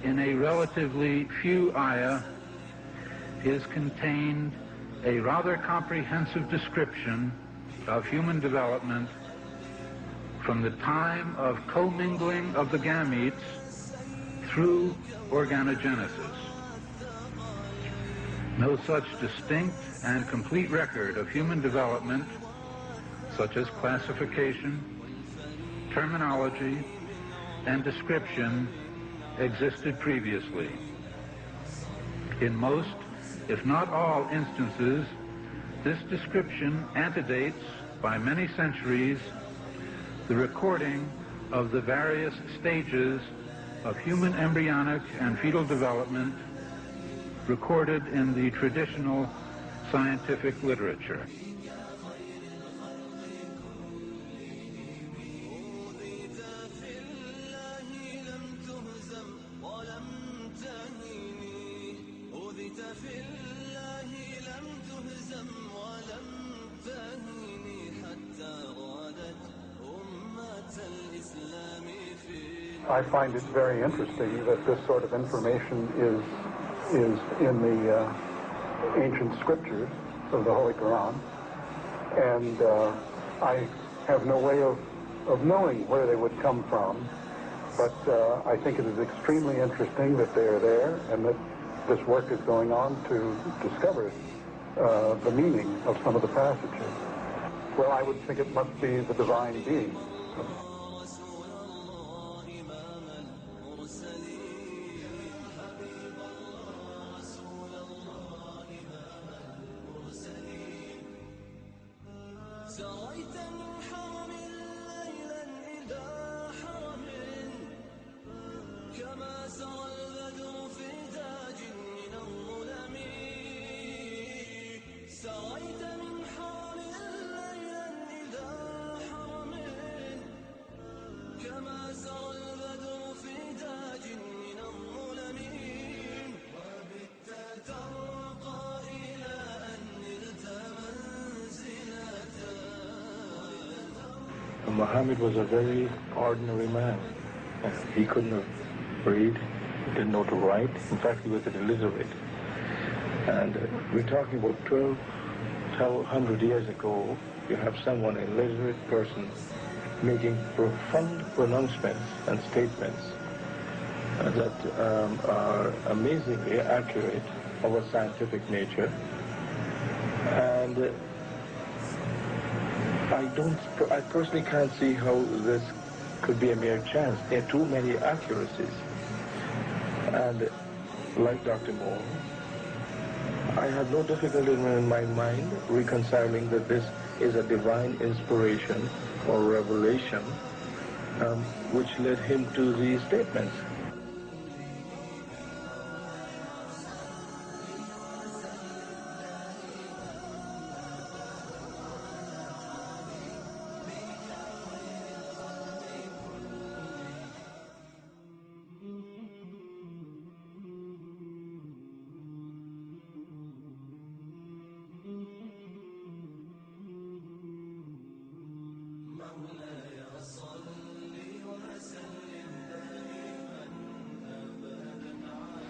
in a relatively few ayah is contained a rather comprehensive description of human development from the time of commingling of the gametes through organogenesis. No such distinct and complete record of human development, such as classification, terminology, and description, existed previously. In most, if not all instances, this description antedates by many centuries the recording of the various stages of human embryonic and fetal development recorded in the traditional scientific literature. I find it very interesting that this sort of information is in the ancient scriptures of the Holy Quran, and I have no way of knowing where they would come from, but I think it is extremely interesting that they are there and that this work is going on to discover the meaning of some of the passages. Well, I would think it must be the divine being. Muhammad was a very ordinary man. He couldn't have read, he didn't know to write. In fact, he was illiterate. And we're talking about 1,200 years ago. You have someone, a literate person, making profound pronouncements and statements that are amazingly accurate of a scientific nature. And I personally can't see how this could be a mere chance. There are too many accuracies. And like Dr. Moore, I have no difficulty in my mind reconciling that this is a divine inspiration or revelation which led him to these statements.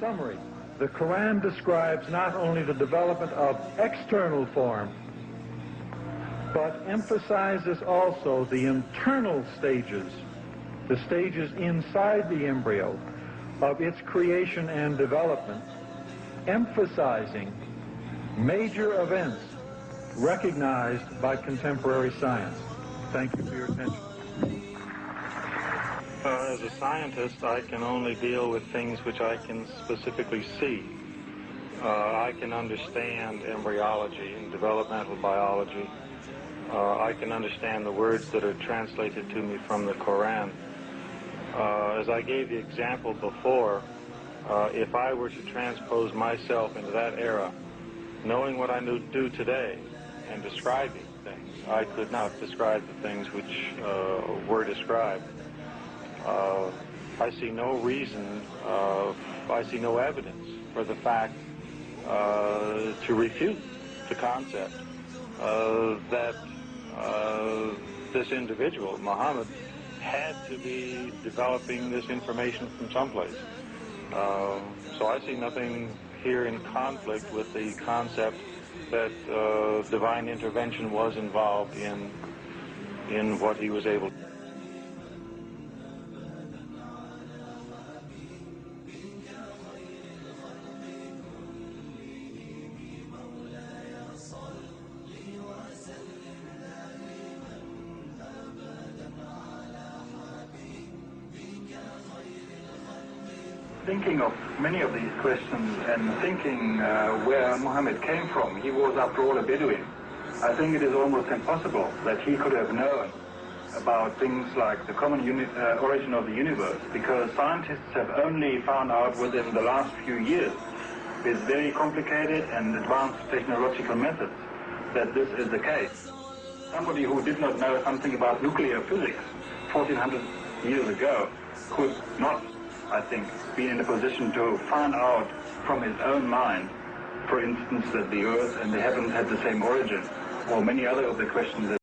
Summary. The Quran describes not only the development of external form, but emphasizes also the internal stages, the stages inside the embryo of its creation and development, emphasizing major events recognized by contemporary science. Thank you for your attention. As a scientist, I can only deal with things which I can specifically see. I can understand embryology and developmental biology. I can understand the words that are translated to me from the Quran. As I gave the example before, if I were to transpose myself into that era, knowing what I do today and describing things, I could not describe the things which were described. I see no reason, I see no evidence for the fact to refute the concept that this individual, Muhammad, had to be developing this information from someplace. So I see nothing here in conflict with the concept that divine intervention was involved in what he was able to do. Thinking of many of these questions and thinking where Muhammad came from, he was after all a Bedouin. I think it is almost impossible that he could have known about things like the common origin of the universe, because scientists have only found out within the last few years with very complicated and advanced technological methods that this is the case. Somebody who did not know something about nuclear physics 1400 years ago could not, I think, be in a position to find out from his own mind, for instance, that the earth and the heavens had the same origin, or many other of the questions that